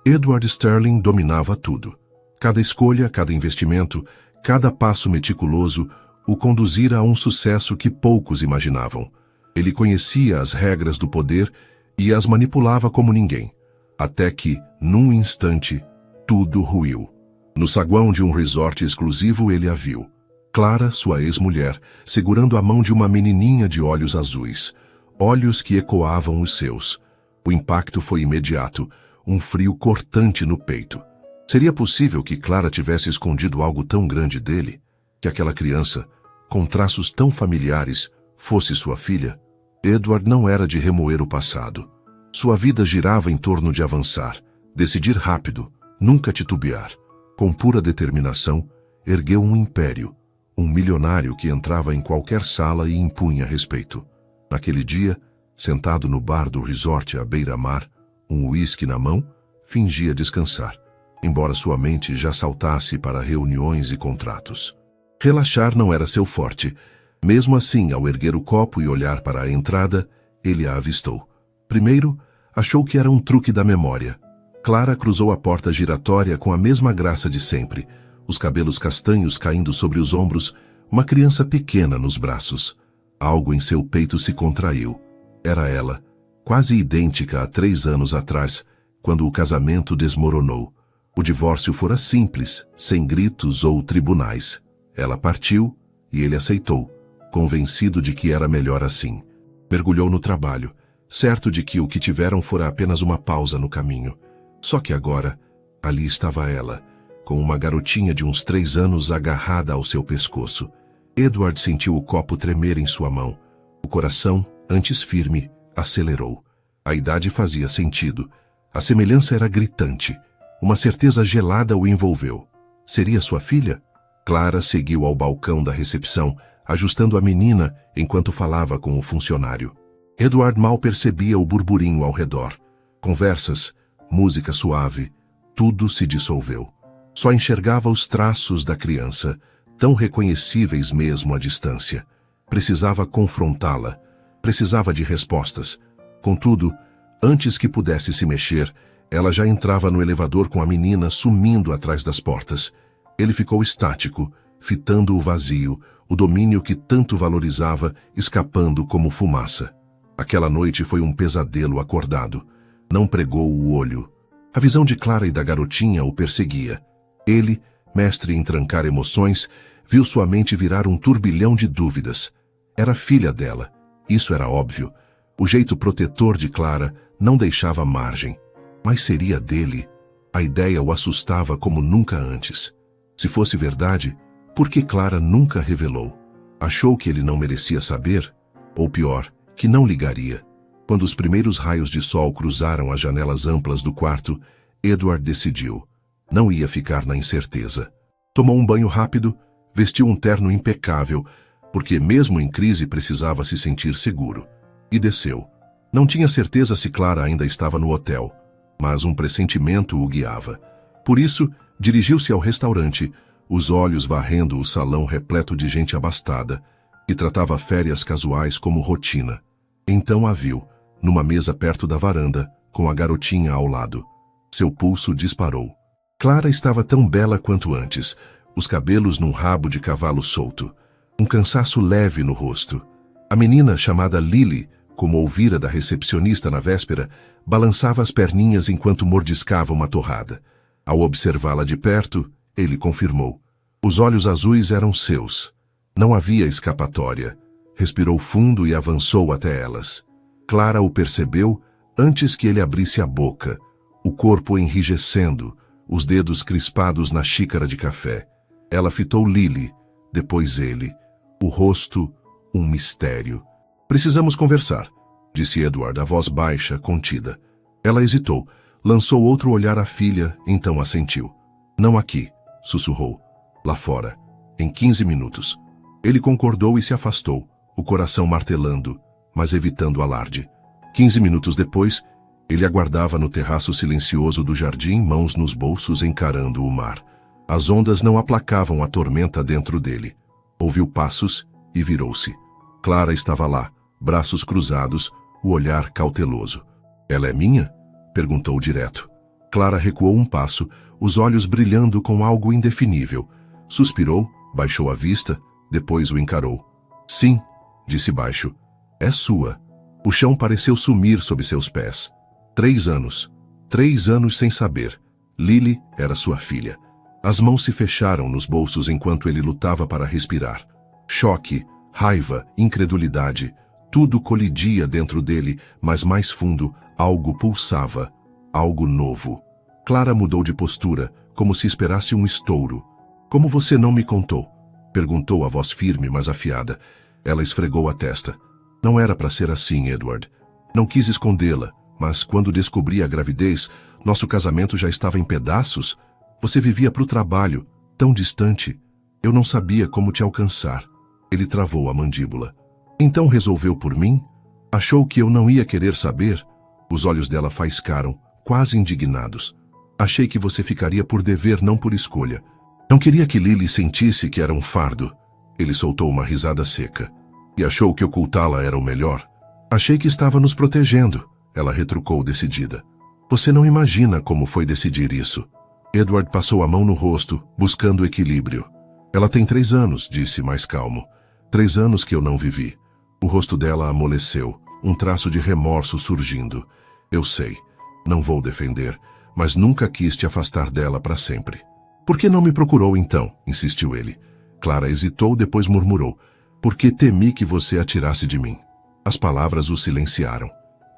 Edward Sterling dominava tudo. Cada escolha, cada investimento, cada passo meticuloso o conduzira a um sucesso que poucos imaginavam. Ele conhecia as regras do poder e as manipulava como ninguém. Até que, num instante, tudo ruiu. No saguão de um resort exclusivo ele a viu. Clara, sua ex-mulher, segurando a mão de uma menininha de olhos azuis. Olhos que ecoavam os seus. O impacto foi imediato, um frio cortante no peito. Seria possível que Clara tivesse escondido algo tão grande dele? Que aquela criança, com traços tão familiares, fosse sua filha? Edward não era de remoer o passado. Sua vida girava em torno de avançar, decidir rápido, nunca titubear. Com pura determinação, ergueu um império, um milionário que entrava em qualquer sala e impunha respeito. Naquele dia, sentado no bar do resort à beira-mar, um uísque na mão, fingia descansar, embora sua mente já saltasse para reuniões e contratos. Relaxar não era seu forte. Mesmo assim, ao erguer o copo e olhar para a entrada, ele a avistou. Primeiro, achou que era um truque da memória. Clara cruzou a porta giratória com a mesma graça de sempre, os cabelos castanhos caindo sobre os ombros, uma criança pequena nos braços. Algo em seu peito se contraiu. Era ela, quase idêntica a 3 anos atrás, quando o casamento desmoronou. O divórcio fora simples, sem gritos ou tribunais. Ela partiu e ele aceitou, convencido de que era melhor assim. Mergulhou no trabalho, certo de que o que tiveram fora apenas uma pausa no caminho. Só que agora, ali estava ela, com uma garotinha de uns 3 anos agarrada ao seu pescoço. Edward sentiu o copo tremer em sua mão. O coração, antes firme, acelerou. A idade fazia sentido. A semelhança era gritante. Uma certeza gelada o envolveu. Seria sua filha? Clara seguiu ao balcão da recepção, ajustando a menina enquanto falava com o funcionário. Edward mal percebia o burburinho ao redor. Conversas, música suave, tudo se dissolveu. Só enxergava os traços da criança, tão reconhecíveis mesmo à distância. Precisava confrontá-la. Precisava de respostas. Contudo, antes que pudesse se mexer, ela já entrava no elevador com a menina sumindo atrás das portas. Ele ficou estático, fitando o vazio, o domínio que tanto valorizava, escapando como fumaça. Aquela noite foi um pesadelo acordado. Não pregou o olho. A visão de Clara e da garotinha o perseguia. Ele, mestre em trancar emoções, viu sua mente virar um turbilhão de dúvidas. Era filha dela. Isso era óbvio. O jeito protetor de Clara não deixava margem. Mas seria dele? A ideia o assustava como nunca antes. Se fosse verdade, por que Clara nunca revelou? Achou que ele não merecia saber? Ou pior, que não ligaria? Quando os primeiros raios de sol cruzaram as janelas amplas do quarto, Edward decidiu. Não ia ficar na incerteza. Tomou um banho rápido, vestiu um terno impecável, porque mesmo em crise precisava se sentir seguro. E desceu. Não tinha certeza se Clara ainda estava no hotel, mas um pressentimento o guiava. Por isso, dirigiu-se ao restaurante, os olhos varrendo o salão repleto de gente abastada, e tratava férias casuais como rotina. Então a viu, numa mesa perto da varanda, com a garotinha ao lado. Seu pulso disparou. Clara estava tão bela quanto antes, os cabelos num rabo de cavalo solto, um cansaço leve no rosto. A menina, chamada Lily, como ouvira da recepcionista na véspera, balançava as perninhas enquanto mordiscava uma torrada. Ao observá-la de perto, ele confirmou. Os olhos azuis eram seus. Não havia escapatória. Respirou fundo e avançou até elas. Clara o percebeu antes que ele abrisse a boca, o corpo enrijecendo, os dedos crispados na xícara de café. Ela fitou Lily, depois ele. O rosto, um mistério. Precisamos conversar, disse Edward, a voz baixa, contida. Ela hesitou, lançou outro olhar à filha, então assentiu. Não aqui, sussurrou. Lá fora, em 15 minutos. Ele concordou e se afastou, o coração martelando, mas evitando alarde. 15 minutos depois, ele aguardava no terraço silencioso do jardim, mãos nos bolsos, encarando o mar. As ondas não aplacavam a tormenta dentro dele. Ouviu passos e virou-se. Clara estava lá, braços cruzados, o olhar cauteloso. Ela é minha? Perguntou direto. Clara recuou um passo, os olhos brilhando com algo indefinível. Suspirou, baixou a vista, depois o encarou. Sim, disse baixo. É sua. O chão pareceu sumir sob seus pés. 3 anos. 3 anos sem saber. Lily era sua filha. As mãos se fecharam nos bolsos enquanto ele lutava para respirar. Choque, raiva, incredulidade, tudo colidia dentro dele, mas mais fundo, algo pulsava, algo novo. Clara mudou de postura, como se esperasse um estouro. Como você não me contou? Perguntou a voz firme, mas afiada. Ela esfregou a testa. Não era para ser assim, Edward. Não quis escondê-la, mas quando descobri a gravidez, nosso casamento já estava em pedaços. Você vivia para o trabalho, tão distante. Eu não sabia como te alcançar. Ele travou a mandíbula. Então resolveu por mim? Achou que eu não ia querer saber? Os olhos dela faiscaram, quase indignados. Achei que você ficaria por dever, não por escolha. Não queria que Lily sentisse que era um fardo. Ele soltou uma risada seca. E achou que ocultá-la era o melhor? Achei que estava nos protegendo. Ela retrucou decidida. Você não imagina como foi decidir isso. Edward passou a mão no rosto, buscando equilíbrio. Ela tem 3 anos, disse mais calmo. 3 anos que eu não vivi. O rosto dela amoleceu, um traço de remorso surgindo. Eu sei, não vou defender, mas nunca quis te afastar dela para sempre. Por que não me procurou então? Insistiu ele. Clara hesitou, depois murmurou. Porque temi que você atirasse de mim. As palavras o silenciaram.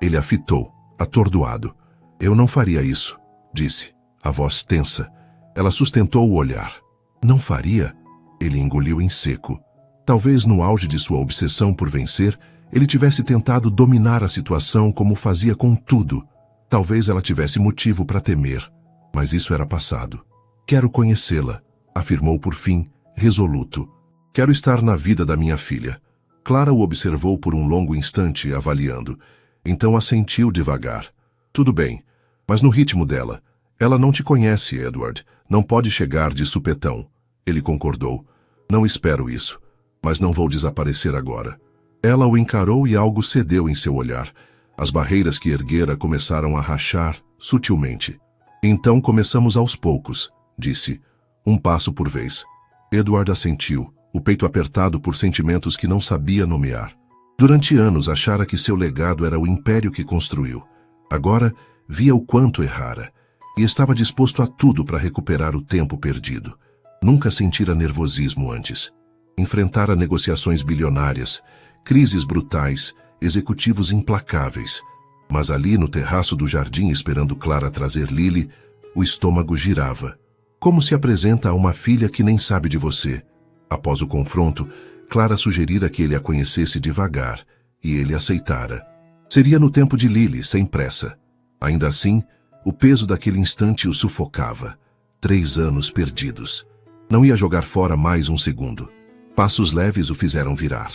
Ele a fitou, atordoado. Eu não faria isso, disse, a voz tensa. Ela sustentou o olhar. Não faria? Ele engoliu em seco. Talvez no auge de sua obsessão por vencer, ele tivesse tentado dominar a situação como fazia com tudo. Talvez ela tivesse motivo para temer, mas isso era passado. Quero conhecê-la, afirmou por fim, resoluto. Quero estar na vida da minha filha. Clara o observou por um longo instante, avaliando. Então assentiu devagar. Tudo bem, mas no ritmo dela. Ela não te conhece, Edward. Não pode chegar de supetão. Ele concordou. Não espero isso, mas não vou desaparecer agora. Ela o encarou e algo cedeu em seu olhar. As barreiras que erguera começaram a rachar, sutilmente. Então começamos aos poucos, disse. Um passo por vez. Edward assentiu, o peito apertado por sentimentos que não sabia nomear. Durante anos achara que seu legado era o império que construiu. Agora via o quanto errara, e estava disposto a tudo para recuperar o tempo perdido. Nunca sentira nervosismo antes. Enfrentara negociações bilionárias, crises brutais, executivos implacáveis. Mas ali no terraço do jardim, esperando Clara trazer Lily, o estômago girava. Como se apresenta a uma filha que nem sabe de você? Após o confronto, Clara sugerira que ele a conhecesse devagar, e ele aceitara. Seria no tempo de Lily, sem pressa. Ainda assim, o peso daquele instante o sufocava. 3 anos perdidos. Não ia jogar fora mais um segundo. Passos leves o fizeram virar.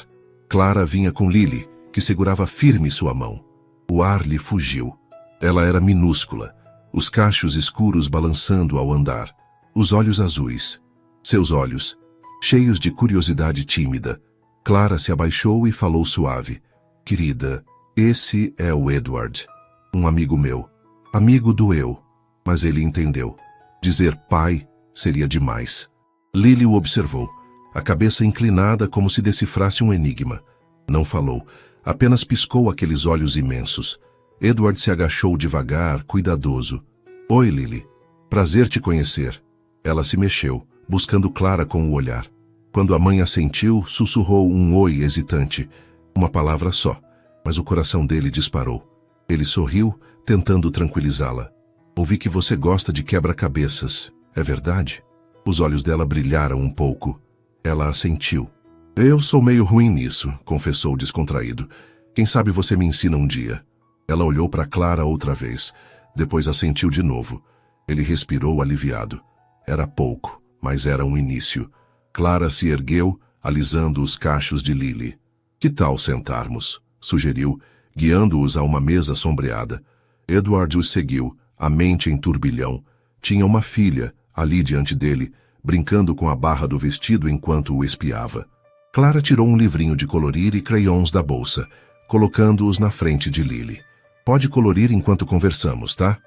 Clara vinha com Lily, que segurava firme sua mão. O ar lhe fugiu. Ela era minúscula, os cachos escuros balançando ao andar, os olhos azuis. Seus olhos, cheios de curiosidade tímida. Clara se abaixou e falou suave. Querida, esse é o Edward. Um amigo meu. Amigo do eu. Mas ele entendeu. Dizer pai seria demais. Lily o observou, a cabeça inclinada como se decifrasse um enigma. Não falou, apenas piscou aqueles olhos imensos. Edward se agachou devagar, cuidadoso. Oi, Lily. Prazer te conhecer. Ela se mexeu, buscando Clara com o olhar. Quando a mãe assentiu, sussurrou um oi hesitante. Uma palavra só, mas o coração dele disparou. Ele sorriu, tentando tranquilizá-la. Ouvi que você gosta de quebra-cabeças. É verdade? Os olhos dela brilharam um pouco. Ela assentiu. Eu sou meio ruim nisso, confessou descontraído. Quem sabe você me ensina um dia. Ela olhou para Clara outra vez. Depois assentiu de novo. Ele respirou aliviado. Era pouco, mas era um início. Clara se ergueu, alisando os cachos de Lily. Que tal sentarmos? Sugeriu, guiando-os a uma mesa sombreada. Edward os seguiu, a mente em turbilhão. Tinha uma filha, ali diante dele, brincando com a barra do vestido enquanto o espiava. Clara tirou um livrinho de colorir e crayons da bolsa, colocando-os na frente de Lily. Pode colorir enquanto conversamos, tá?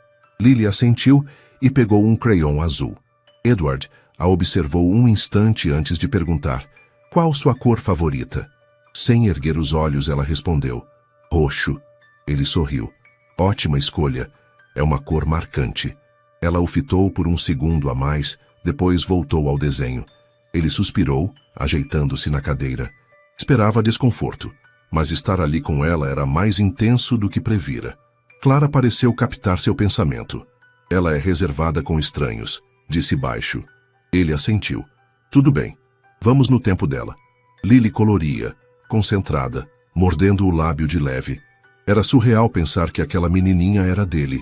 Lily assentiu e pegou um crayon azul. Edward a observou um instante antes de perguntar: qual sua cor favorita? Sem erguer os olhos, ela respondeu: roxo. Ele sorriu. Ótima escolha. É uma cor marcante. Ela o fitou por um segundo a mais, depois voltou ao desenho. Ele suspirou, ajeitando-se na cadeira. Esperava desconforto, mas estar ali com ela era mais intenso do que previra. Clara pareceu captar seu pensamento. Ela é reservada com estranhos, disse baixo. Ele assentiu. Tudo bem. Vamos no tempo dela. Lily coloria, concentrada, mordendo o lábio de leve. Era surreal pensar que aquela menininha era dele,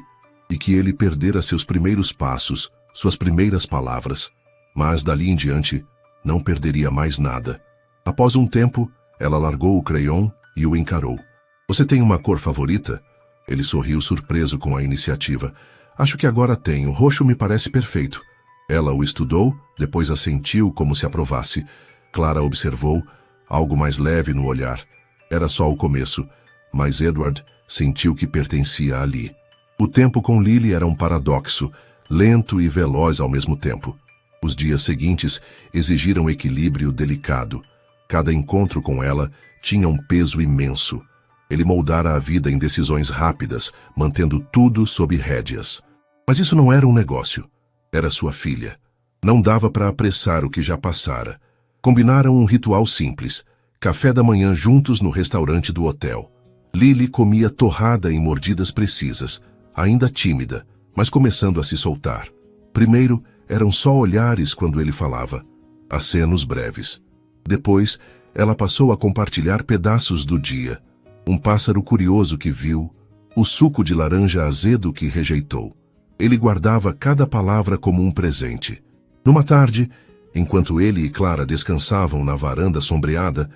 e que ele perdera seus primeiros passos, suas primeiras palavras. Mas dali em diante, não perderia mais nada. Após um tempo, ela largou o crayon e o encarou. Você tem uma cor favorita? Ele sorriu surpreso com a iniciativa. Acho que agora tenho. Roxo me parece perfeito. Ela o estudou, depois assentiu como se aprovasse. Clara observou, algo mais leve no olhar. Era só o começo, mas Edward sentiu que pertencia ali. O tempo com Lily era um paradoxo, lento e veloz ao mesmo tempo. Os dias seguintes exigiram equilíbrio delicado. Cada encontro com ela tinha um peso imenso. Ele moldara a vida em decisões rápidas, mantendo tudo sob rédeas. Mas isso não era um negócio. Era sua filha. Não dava para apressar o que já passara. Combinaram um ritual simples: café da manhã juntos no restaurante do hotel. Lily comia torrada em mordidas precisas, ainda tímida, mas começando a se soltar. Primeiro, eram só olhares quando ele falava, acenos breves. Depois, ela passou a compartilhar pedaços do dia. Um pássaro curioso que viu, o suco de laranja azedo que rejeitou. Ele guardava cada palavra como um presente. Numa tarde, enquanto ele e Clara descansavam na varanda sombreada,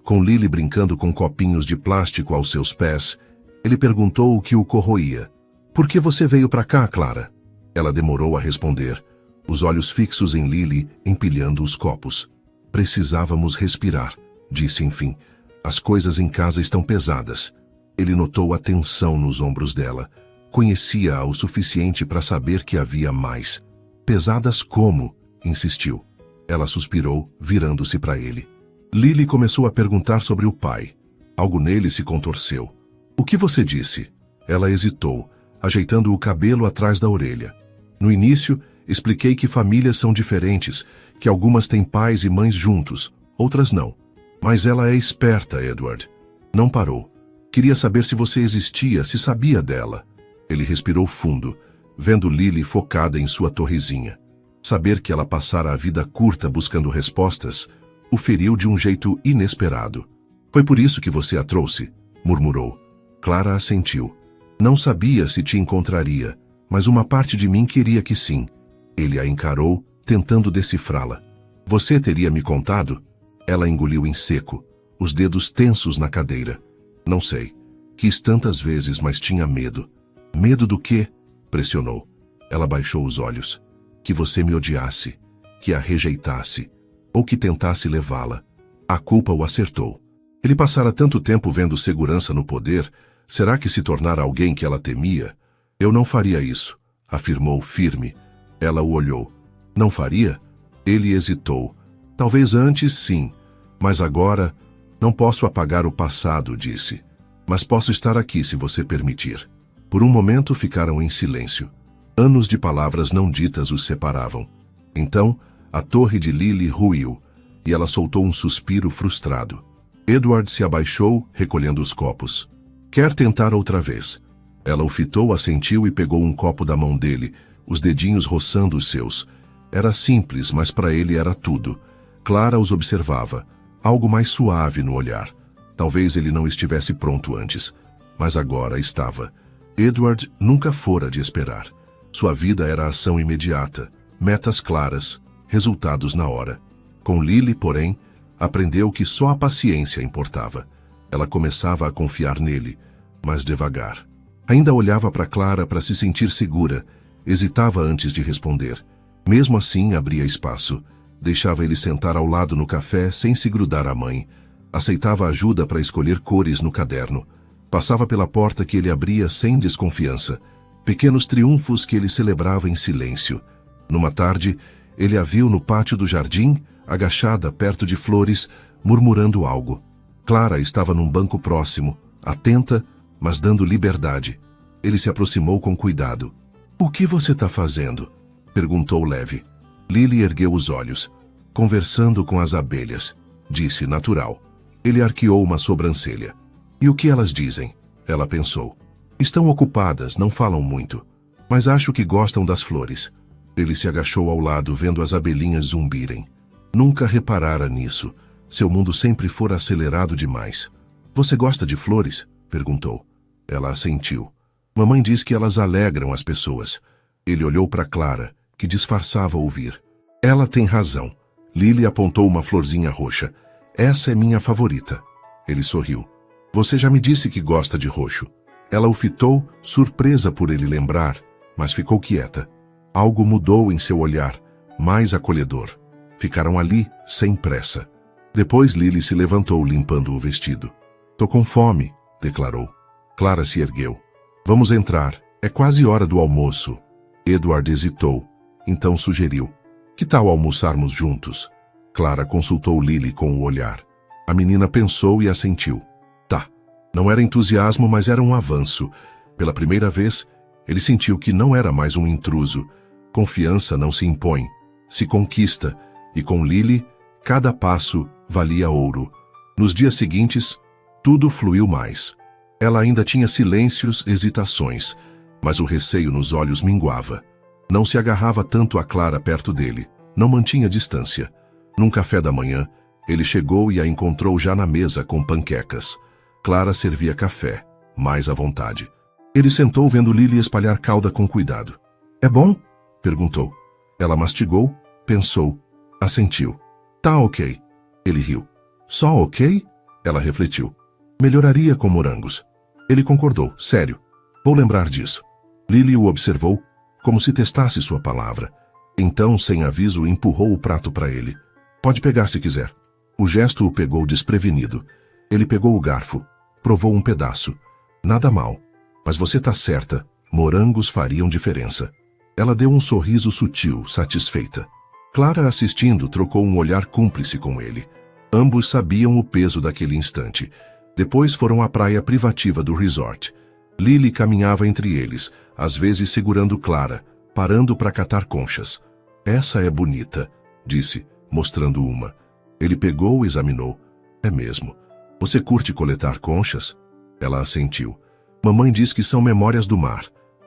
com Lily brincando com copinhos de plástico aos seus pés, ele perguntou o que o corroía. Por que você veio para cá, Clara? Ela demorou a responder, os olhos fixos em Lily, empilhando os copos. Precisávamos respirar, disse enfim. As coisas em casa estão pesadas. Ele notou a tensão nos ombros dela. Conhecia-a o suficiente para saber que havia mais. Pesadas como? Insistiu. Ela suspirou, virando-se para ele. Lily começou a perguntar sobre o pai. Algo nele se contorceu. O que você disse? Ela hesitou, ajeitando o cabelo atrás da orelha. No início, expliquei que famílias são diferentes, que algumas têm pais e mães juntos, outras não. Mas ela é esperta, Edward. Não parou. Queria saber se você existia, se sabia dela. Ele respirou fundo, vendo Lily focada em sua torrezinha. Saber que ela passara a vida curta buscando respostas o feriu de um jeito inesperado. Foi por isso que você a trouxe, murmurou. Clara assentiu. Não sabia se te encontraria, mas uma parte de mim queria que sim. Ele a encarou, tentando decifrá-la. Você teria me contado? Ela engoliu em seco, os dedos tensos na cadeira. Não sei. Quis tantas vezes, mas tinha medo. Medo do quê? Pressionou. Ela baixou os olhos. Que você me odiasse, que a rejeitasse, ou que tentasse levá-la. A culpa o acertou. Ele passara tanto tempo vendo segurança no poder, será que se tornara alguém que ela temia? Eu não faria isso, afirmou firme. Ela o olhou. Não faria? Ele hesitou. Talvez antes, sim, mas agora não posso apagar o passado, disse. Mas posso estar aqui se você permitir. Por um momento ficaram em silêncio. Anos de palavras não ditas os separavam. Então, a torre de Lily ruiu, e ela soltou um suspiro frustrado. Edward se abaixou, recolhendo os copos. Quer tentar outra vez? Ela o fitou, assentiu e pegou um copo da mão dele, os dedinhos roçando os seus. Era simples, mas para ele era tudo. Clara os observava, algo mais suave no olhar. Talvez ele não estivesse pronto antes, mas agora estava. Edward nunca fora de esperar. Sua vida era ação imediata, metas claras, resultados na hora. Com Lily, porém, aprendeu que só a paciência importava. Ela começava a confiar nele, mas devagar. Ainda olhava para Clara para se sentir segura, hesitava antes de responder. Mesmo assim, abria espaço. Deixava ele sentar ao lado no café sem se grudar à mãe. Aceitava ajuda para escolher cores no caderno. Passava pela porta que ele abria sem desconfiança. Pequenos triunfos que ele celebrava em silêncio. Numa tarde, ele a viu no pátio do jardim, agachada perto de flores, murmurando algo. Clara estava num banco próximo, atenta, mas dando liberdade. Ele se aproximou com cuidado. "O que você está fazendo?" perguntou leve. Lily ergueu os olhos. "Conversando com as abelhas", disse natural. Ele arqueou uma sobrancelha. "E o que elas dizem?" Ela pensou. "Estão ocupadas, não falam muito, mas acho que gostam das flores." Ele se agachou ao lado, vendo as abelhinhas zumbirem. Nunca reparara nisso. Seu mundo sempre fora acelerado demais. "Você gosta de flores?" perguntou. Ela assentiu. "Mamãe diz que elas alegram as pessoas." Ele olhou para Clara, que disfarçava ouvir. "Ela tem razão." Lily apontou uma florzinha roxa. "Essa é minha favorita." Ele sorriu. "Você já me disse que gosta de roxo." Ela o fitou, surpresa por ele lembrar, mas ficou quieta. Algo mudou em seu olhar, mais acolhedor. Ficaram ali, sem pressa. Depois Lily se levantou, limpando o vestido. "Tô com fome", declarou. Clara se ergueu. "Vamos entrar. É quase hora do almoço." Edward hesitou. Então sugeriu. "Que tal almoçarmos juntos?" Clara consultou Lily com o olhar. A menina pensou e assentiu. Tá. Não era entusiasmo, mas era um avanço. Pela primeira vez, ele sentiu que não era mais um intruso. Confiança não se impõe, se conquista, e com Lily, cada passo valia ouro. Nos dias seguintes, tudo fluiu mais. Ela ainda tinha silêncios, hesitações, mas o receio nos olhos minguava. Não se agarrava tanto a Clara perto dele, não mantinha distância. Num café da manhã, ele chegou e a encontrou já na mesa com panquecas. Clara servia café, mais à vontade. Ele sentou vendo Lily espalhar calda com cuidado. "É bom?" perguntou. Ela mastigou, pensou, assentiu. "Tá ok." Ele riu. "Só ok?" Ela refletiu. "Melhoraria com morangos." Ele concordou, sério. "Vou lembrar disso." Lily o observou, como se testasse sua palavra. Então, sem aviso, empurrou o prato para ele. "Pode pegar se quiser." O gesto o pegou desprevenido. Ele pegou o garfo, provou um pedaço. "Nada mal. Mas você tá certa, morangos fariam diferença." Ela deu um sorriso sutil, satisfeita. Clara, assistindo, trocou um olhar cúmplice com ele. Ambos sabiam o peso daquele instante. Depois foram à praia privativa do resort. Lily caminhava entre eles, às vezes segurando Clara, parando para catar conchas. "Essa é bonita", disse, mostrando uma. Ele pegou e examinou. "É mesmo. Você curte coletar conchas?" Ela assentiu. "Mamãe diz que são memórias do mar."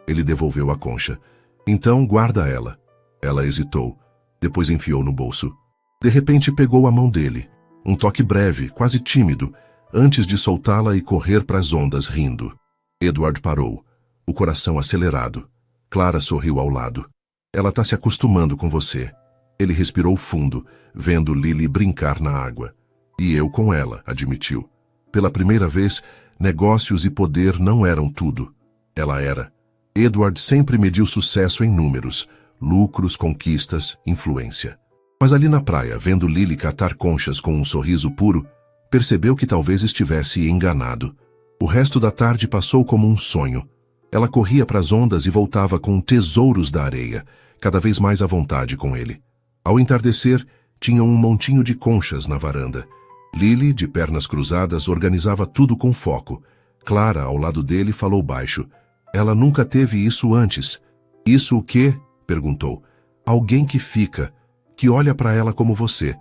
Ele devolveu a concha. "Então guarda ela." Ela hesitou. Depois enfiou no bolso. De repente pegou a mão dele. Um toque breve, quase tímido, antes de soltá-la e correr para as ondas rindo. Edward parou, o coração acelerado. Clara sorriu ao lado. "Ela tá se acostumando com você." Ele respirou fundo, vendo Lily brincar na água. "E eu com ela", admitiu. Pela primeira vez, negócios e poder não eram tudo. Ela era. Edward sempre mediu sucesso em números, lucros, conquistas, influência. Mas ali na praia, vendo Lily catar conchas com um sorriso puro, percebeu que talvez estivesse enganado. O resto da tarde passou como um sonho. Ela corria para as ondas e voltava com tesouros da areia, cada vez mais à vontade com ele. Ao entardecer, tinha um montinho de conchas na varanda. Lily, de pernas cruzadas, organizava tudo com foco. Clara, ao lado dele, falou baixo. Ela nunca teve isso antes. "Isso o quê?" perguntou. "Alguém que fica, que olha para ela como você."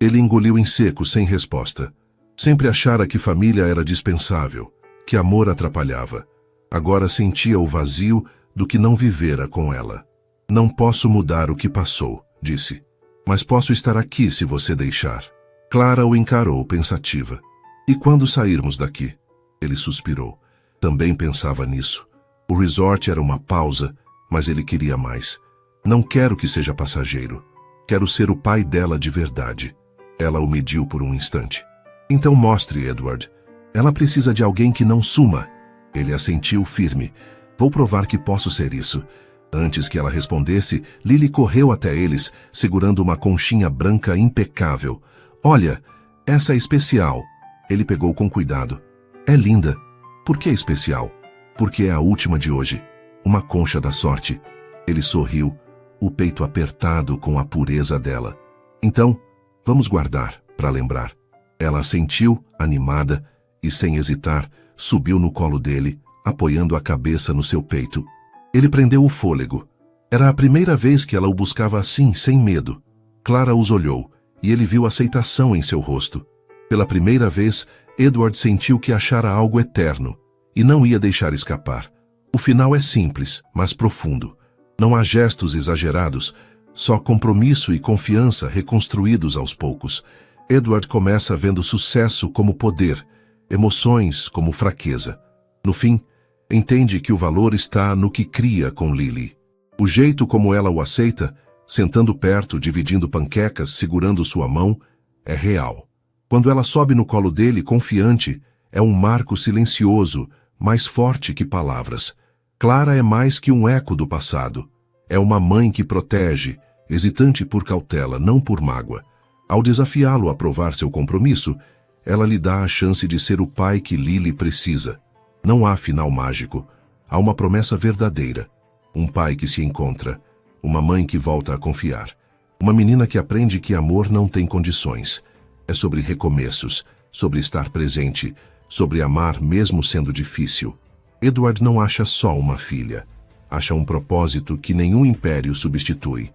Ele engoliu em seco, sem resposta. Sempre achara que família era dispensável, que amor atrapalhava. Agora sentia o vazio do que não vivera com ela. "Não posso mudar o que passou", disse. "Mas posso estar aqui se você deixar." Clara o encarou, pensativa. "E quando sairmos daqui?" Ele suspirou. Também pensava nisso. O resort era uma pausa, mas ele queria mais. "Não quero que seja passageiro. Quero ser o pai dela de verdade." Ela o mediu por um instante. "Então mostre, Edward. Ela precisa de alguém que não suma." Ele assentiu firme. "Vou provar que posso ser isso." Antes que ela respondesse, Lily correu até eles, segurando uma conchinha branca impecável. "Olha, essa é especial." Ele pegou com cuidado. "É linda." "Por que especial?" "Porque é a última de hoje." uma concha da sorte. Ele sorriu, o peito apertado com a pureza dela. Então, vamos guardar, para lembrar. Ela assentiu, animada, e sem hesitar, subiu no colo dele, apoiando a cabeça no seu peito. Ele prendeu o fôlego. Era a primeira vez que ela o buscava assim, sem medo. Clara os olhou, e ele viu aceitação em seu rosto. Pela primeira vez, Edward sentiu que achara algo eterno, e não ia deixar escapar. O final é simples, mas profundo. Não há gestos exagerados, só compromisso e confiança reconstruídos aos poucos. Edward começa vendo sucesso como poder, emoções como fraqueza. No fim, entende que o valor está no que cria com Lily. O jeito como ela o aceita, sentando perto, dividindo panquecas, segurando sua mão, é real. Quando ela sobe no colo dele, confiante, é um marco silencioso, mais forte que palavras. Clara é mais que um eco do passado. É uma mãe que protege, hesitante por cautela, não por mágoa. Ao desafiá-lo a provar seu compromisso, ela lhe dá a chance de ser o pai que Lily precisa. Não há final mágico. Há uma promessa verdadeira. Um pai que se encontra. Uma mãe que volta a confiar. Uma menina que aprende que amor não tem condições. É sobre recomeços, sobre estar presente, sobre amar mesmo sendo difícil. Edward não acha só uma filha. Acha um propósito que nenhum império substitui.